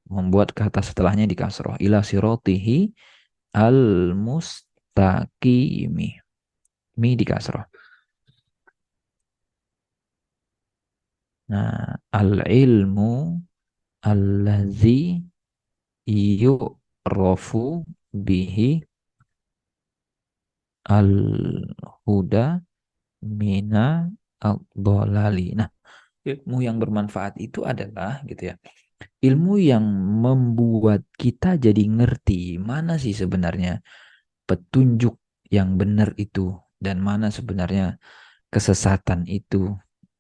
membuat kata setelahnya di kasroh. Ila sirotihi al mustaqimi. Mi di kasroh. Nah, al ilmu allazi yu'rafu bihi al-huda mina al-dolali. Nah, ilmu yang bermanfaat itu adalah gitu ya. Ilmu yang membuat kita jadi ngerti mana sih sebenarnya petunjuk yang benar itu dan mana sebenarnya kesesatan itu.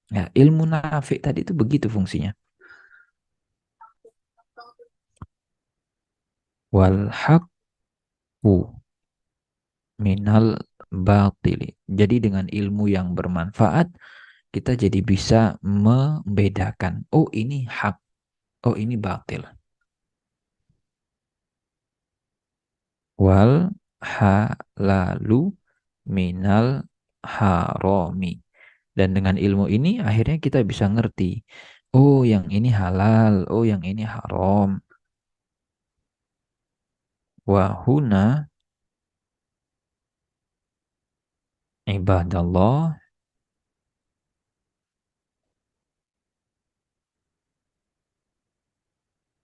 Ya, ilmu nafi tadi itu begitu fungsinya. Wal haqqu minal batili. Jadi dengan ilmu yang bermanfaat kita jadi bisa membedakan. Oh ini hak, oh ini batil. Wal halalu minal harami. Dan dengan ilmu ini akhirnya kita bisa ngerti. Oh yang ini halal, oh yang ini haram. Wahuna ibadallah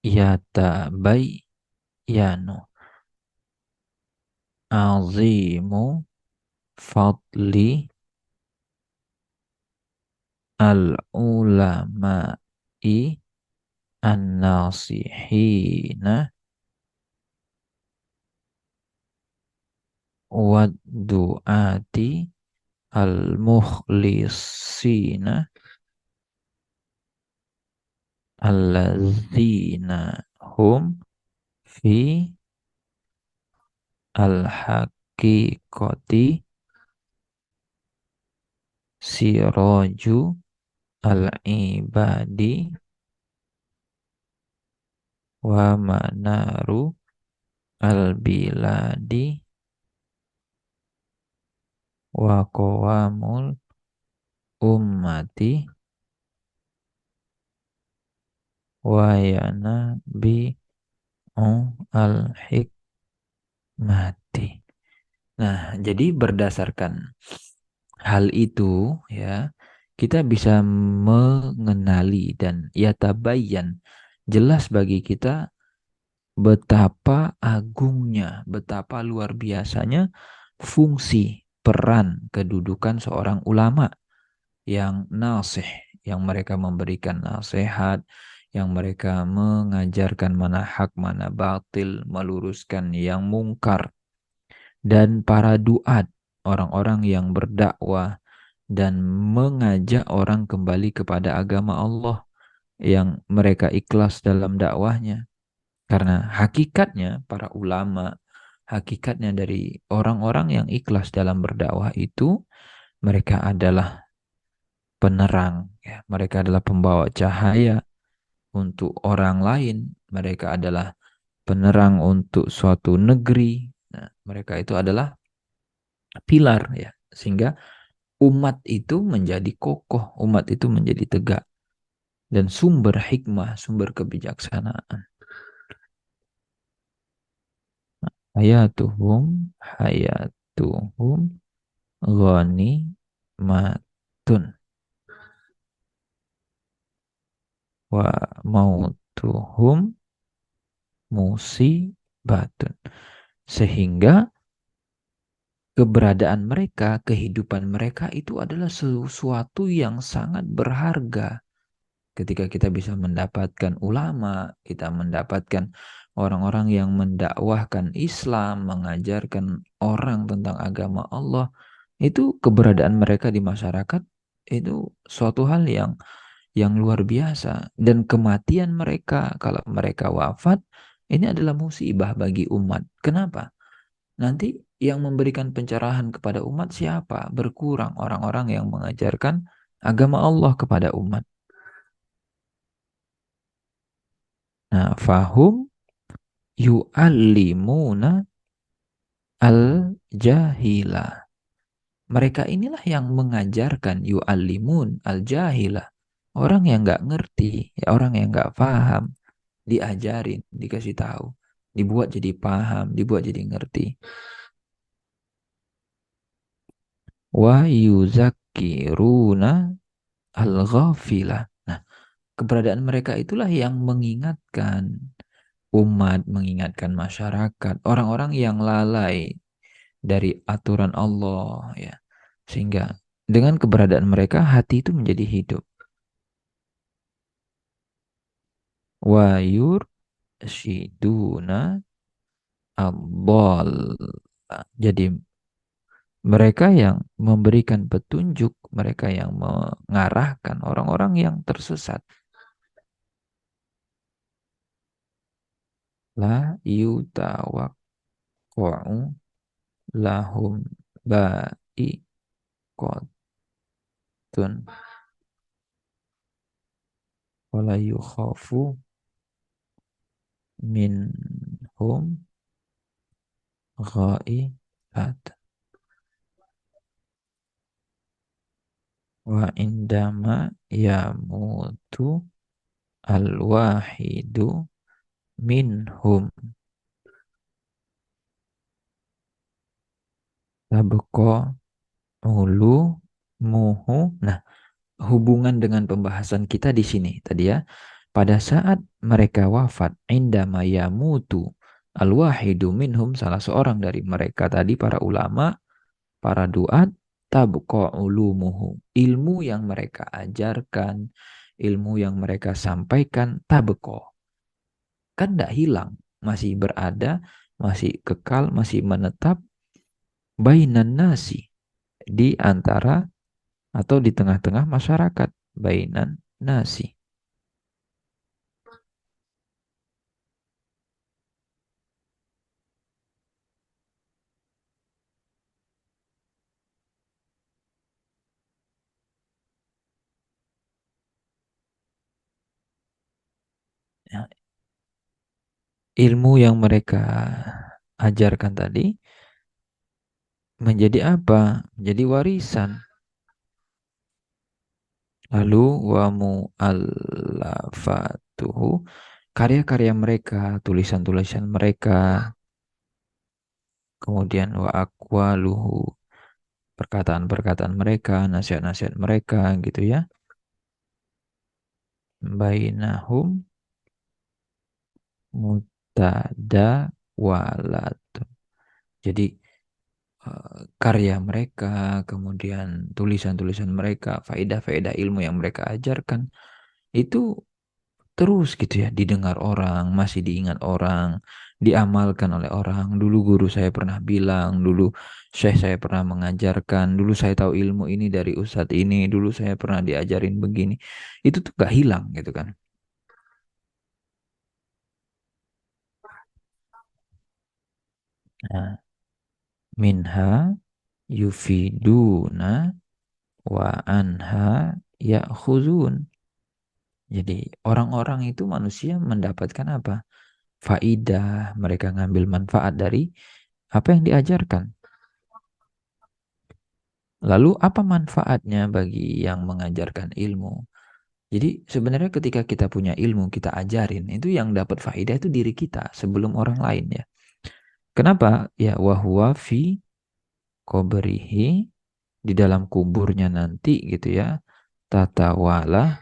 yatabayyanu azimu fadli al-ulama'i an-nasihina wad-du'ati al-mukhlisina allazina hum fi al-haqiqati siraju al-ibadi wa manaru al-biladi wa qawamul ummati wa yanabi al-hikmati. Nah, jadi berdasarkan hal itu ya, kita bisa mengenali dan ya tabayyan jelas bagi kita betapa agungnya, betapa luar biasanya fungsi, peran, kedudukan seorang ulama yang nasih, yang mereka memberikan nasihat, yang mereka mengajarkan mana hak, mana batil, meluruskan yang mungkar, dan para duat, orang-orang yang berdakwah dan mengajak orang kembali kepada agama Allah yang mereka ikhlas dalam dakwahnya. Karena hakikatnya para ulama, hakikatnya dari orang-orang yang ikhlas dalam berdakwah itu, mereka adalah penerang, ya. Mereka adalah pembawa cahaya untuk orang lain. Mereka adalah penerang untuk suatu negeri. Nah, mereka itu adalah pilar, ya. Sehingga umat itu menjadi kokoh, umat itu menjadi tegak dan sumber hikmah, sumber kebijaksanaan. Hayatuhum, hayatuhum, matun, wa mautuhum musibatun. Sehingga keberadaan mereka, kehidupan mereka itu adalah sesuatu yang sangat berharga. Ketika kita bisa mendapatkan ulama, kita mendapatkan orang-orang yang mendakwahkan Islam, mengajarkan orang tentang agama Allah, itu keberadaan mereka di masyarakat itu suatu hal yang luar biasa. Dan kematian mereka, kalau mereka wafat, ini adalah musibah bagi umat. Kenapa? Nanti yang memberikan pencerahan kepada umat siapa? Berkurang orang-orang yang mengajarkan agama Allah kepada umat. Nah, fahum yu'allimuna al-jahila. Mereka inilah yang mengajarkan yu'allimun al-jahila. Orang yang nggak ngerti, ya orang yang nggak paham, diajarin, dikasih tahu, dibuat jadi paham, dibuat jadi ngerti. Wa yuzakiruna al-ghafilah. Nah, keberadaan mereka itulah yang mengingatkan umat, mengingatkan masyarakat, orang-orang yang lalai dari aturan Allah, ya. Sehingga dengan keberadaan mereka hati itu menjadi hidup. Wa yursyiduna ad. Jadi mereka yang memberikan petunjuk, mereka yang mengarahkan orang-orang yang tersesat. La yutawaqqa'u lahum ba'iqatun wala yukhafu minhum ghaibat. Wa indama yamutu al-wahidu minhum tabqa ulu muhu. Nah, hubungan dengan pembahasan kita di sini tadi, ya. Pada saat mereka wafat, indama yamutu al-wahidu minhum, salah seorang dari mereka tadi, para ulama, para duat, tabqa ulumuhu. Ilmu yang mereka ajarkan, ilmu yang mereka sampaikan, tabqa. Kan tidak hilang, masih berada, masih kekal, masih menetap bainan nasi, di antara atau di tengah-tengah masyarakat, bainan nasi. Ya, ilmu yang mereka ajarkan tadi menjadi apa? Menjadi warisan. Lalu wa mu'allafatuhu, karya-karya mereka, tulisan-tulisan mereka, kemudian wa aqwaluhu, perkataan-perkataan mereka, nasihat-nasihat mereka, gitu ya. Bainahum mutada walatun. Jadi karya mereka, kemudian tulisan-tulisan mereka, faedah-faedah ilmu yang mereka ajarkan, itu terus gitu ya, didengar orang, masih diingat orang, diamalkan oleh orang. Dulu guru saya pernah bilang, dulu syekh saya pernah mengajarkan, dulu saya tahu ilmu ini dari ustadz ini, dulu saya pernah diajarin begini. Itu tuh gak hilang gitu kan. Nah, minha yufiduna wa anha ya'khuzun. Jadi orang-orang itu manusia mendapatkan apa? Faidah, mereka ngambil manfaat dari apa yang diajarkan. Lalu apa manfaatnya bagi yang mengajarkan ilmu? Jadi sebenarnya ketika kita punya ilmu, kita ajarin, itu yang dapat faidah itu diri kita sebelum orang lain ya. Kenapa? Ya wahwa fi qabrihi, di dalam kuburnya nanti gitu ya. Tatawala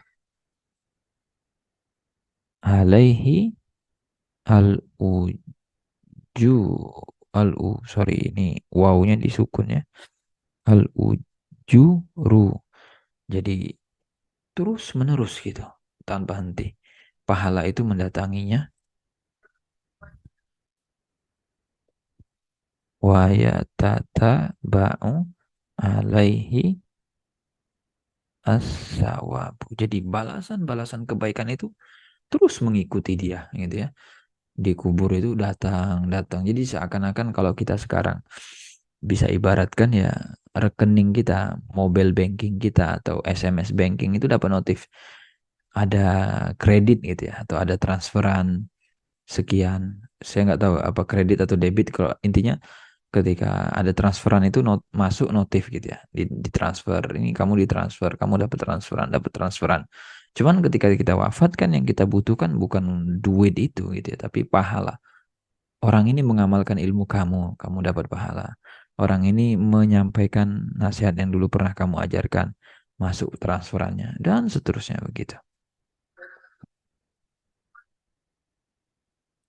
alaihi al uju sorry ini wawunya disukun ya. Al ujuru. Jadi terus menerus gitu tanpa henti. Pahala itu mendatanginya. Wa yatataba'u alaihi as-sawabu. Jadi balasan-balasan kebaikan itu terus mengikuti dia gitu ya. Di kubur itu datang, datang. Jadi seakan-akan kalau kita sekarang bisa ibaratkan ya, rekening kita, mobile banking kita atau SMS banking itu dapat notif ada kredit gitu ya, atau ada transferan sekian. Saya nggak tahu apa kredit atau debit, kalau intinya ketika ada transferan itu masuk notif gitu ya, ditransfer, ini kamu ditransfer, kamu dapat transferan. Cuman ketika kita wafat kan yang kita butuhkan bukan duit itu gitu ya, tapi pahala. Orang ini mengamalkan ilmu kamu, kamu dapat pahala. Orang ini menyampaikan nasihat yang dulu pernah kamu ajarkan, masuk transferannya, dan seterusnya begitu.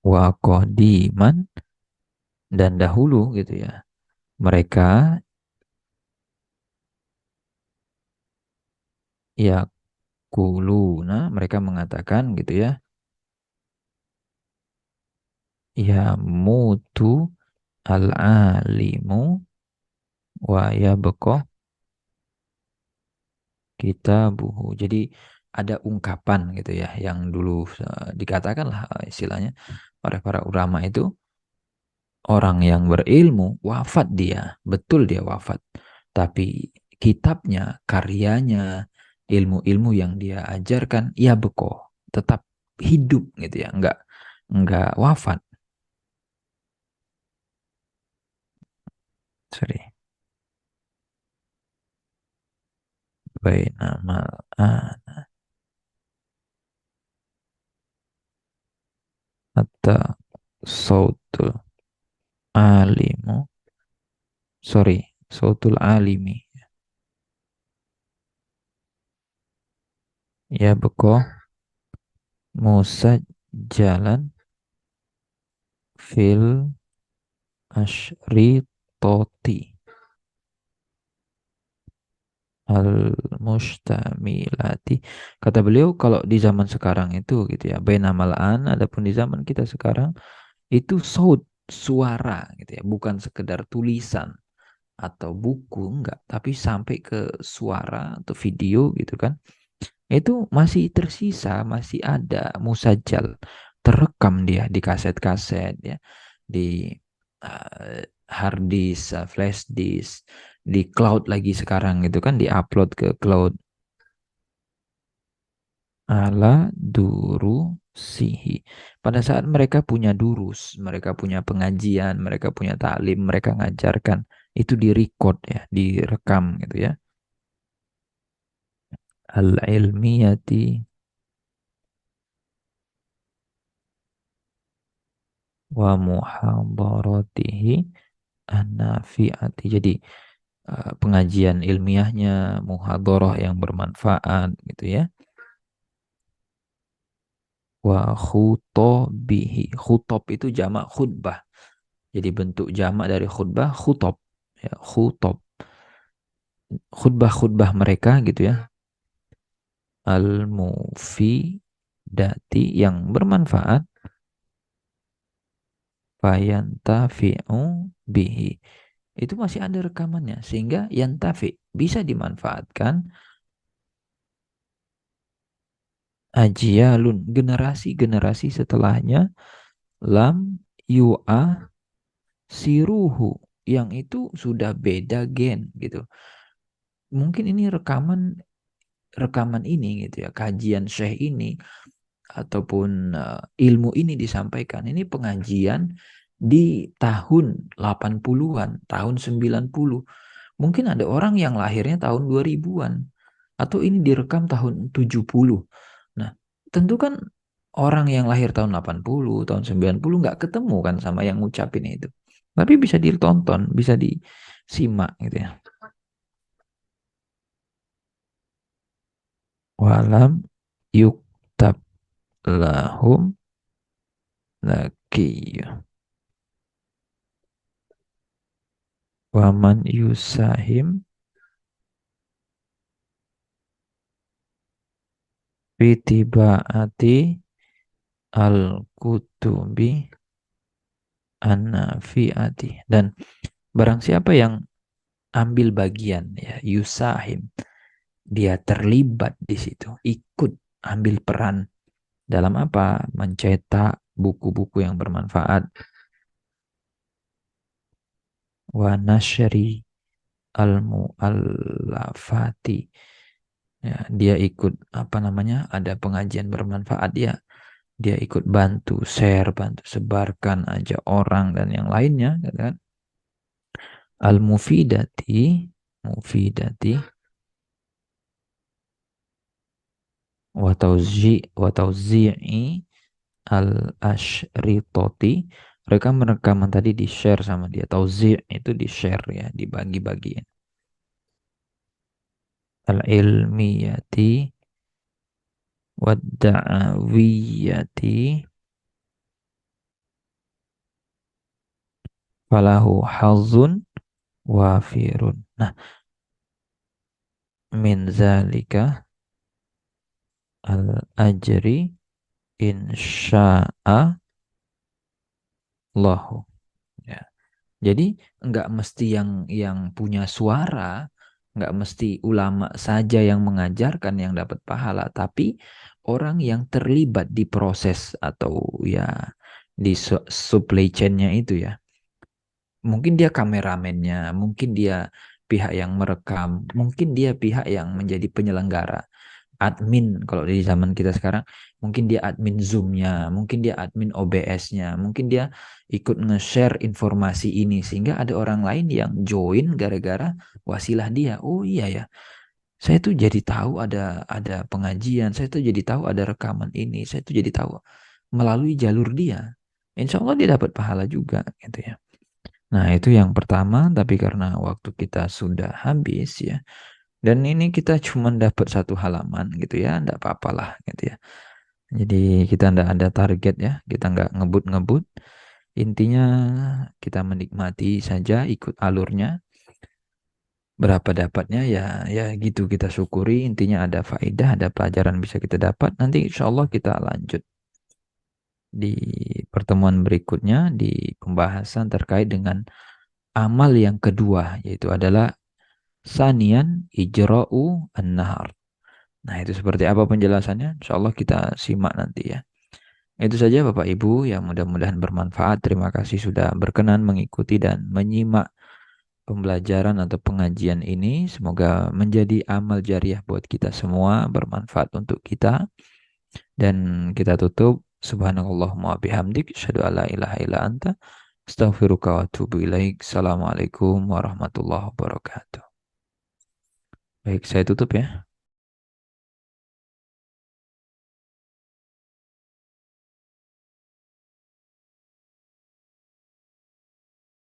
Wa qadiman, dan dahulu gitu ya. Mereka ya kuluna, mereka mengatakan gitu ya, ya mutu al-alimu wa yabqa kitabuhu. Jadi ada ungkapan gitu ya yang dulu dikatakan lah istilahnya oleh para ulama itu, orang yang berilmu wafat dia, betul dia wafat. Tapi kitabnya, karyanya, ilmu-ilmu yang dia ajarkan, ya beko, tetap hidup gitu ya, enggak wafat. Sorry. Bainamal an hatta sautul alimu, sorry, sautul alimi, ya beko Musa jalan fil ashritoti al-mustamilati. Kata beliau kalau di zaman sekarang itu gitu ya, bainamal an, adapun di zaman kita sekarang itu saut, suara gitu ya, bukan sekedar tulisan atau buku enggak, tapi sampai ke suara atau video gitu kan. Itu masih tersisa, masih ada musajal, terekam dia di kaset-kaset ya, di hard disk, flash disk, di cloud lagi sekarang gitu kan, diupload ke cloud. Ala duru sihi. Pada saat mereka punya durus, mereka punya pengajian, mereka punya taklim, mereka ngajarkan, itu direcord ya, direkam gitu ya. Al ilmiyati wa muhadaratihi an-nafi'ati. Jadi pengajian ilmiahnya, muhadharah yang bermanfaat gitu ya. Wa khutobihi. Khutob itu jamak khutbah. Jadi bentuk jamak dari khutbah, khutob. Ya, khutob. Khutbah-khutbah mereka gitu ya. Al-mufidati. dati yang bermanfaat fayantafi'u bihi. Itu masih ada rekamannya sehingga yantafi bisa dimanfaatkan ajyalun generasi-generasi setelahnya lam yu'a siruhu yang itu sudah beda gen gitu. Mungkin ini rekaman rekaman ini gitu ya, kajian syekh ini ataupun ilmu ini disampaikan. Ini pengajian di tahun 80-an, tahun 90. Mungkin ada orang yang lahirnya tahun 2000-an atau ini direkam tahun 70. Nah, tentu kan orang yang lahir tahun 80, tahun 90 nggak ketemu kan sama yang ngucapin itu. Tapi bisa ditonton, bisa disimak gitu ya. Walam yuktab lahum laki waman yusahim fitibaati al-kutubi an-nafiati. Dan barang siapa yang ambil bagian ya yusahim, dia terlibat di situ, ikut ambil peran dalam apa? Mencetak buku-buku yang bermanfaat. Wa nasyri al-mu'allafati. Ya, dia ikut apa namanya? Ada pengajian bermanfaat ya. Dia ikut bantu share, bantu sebarkan aja orang dan yang lainnya, kan? Al-mufidati, mufidati wa tauzi'i al-ashritoti. Rekaman-rekaman tadi di-share sama dia. Tauzi' itu di-share ya, dibagi-bagiin. Al-ilmiyati wad-da'awiyati falahu hazun wafirun. Nah, min zalika al-ajri insya'a Allahu. Ya. Jadi nggak mesti yang punya suara, nggak mesti ulama saja yang mengajarkan yang dapat pahala, tapi orang yang terlibat di proses atau ya di supply chain-nya itu ya. Mungkin dia kameramennya, mungkin dia pihak yang merekam, mungkin dia pihak yang menjadi penyelenggara, admin kalau di zaman kita sekarang, mungkin dia admin Zoom-nya, mungkin dia admin OBS-nya, mungkin dia ikut nge-share informasi ini sehingga ada orang lain yang join gara-gara wasilah dia. Oh iya ya, saya tuh jadi tahu ada pengajian, saya tuh jadi tahu ada rekaman ini, saya tuh jadi tahu melalui jalur dia. Insya Allah dia dapat pahala juga gitu ya. Nah, itu yang pertama, tapi karena waktu kita sudah habis ya. Dan ini kita cuma dapat satu halaman gitu ya, enggak apa-apalah gitu ya. Jadi kita enggak ada target ya, kita enggak ngebut-ngebut. Intinya kita menikmati saja, ikut alurnya. Berapa dapatnya ya ya gitu kita syukuri. Intinya ada faedah, ada pelajaran bisa kita dapat. Nanti insya Allah kita lanjut di pertemuan berikutnya di pembahasan terkait dengan amal yang kedua, yaitu adalah sanian ijra'u an-nahar. Nah, itu seperti apa penjelasannya? Insya Allah kita simak nanti ya. Itu saja Bapak Ibu yang mudah-mudahan bermanfaat. Terima kasih sudah berkenan mengikuti dan menyimak pembelajaran atau pengajian ini. Semoga menjadi amal jariah buat kita semua, bermanfaat untuk kita. Dan kita tutup. Subhanallahumma bihamdik. Asyhadu alla ilaha illa anta. Astaghfiruka wa atubu ilaik. Assalamualaikum warahmatullahi wabarakatuh. Baik, saya tutup ya.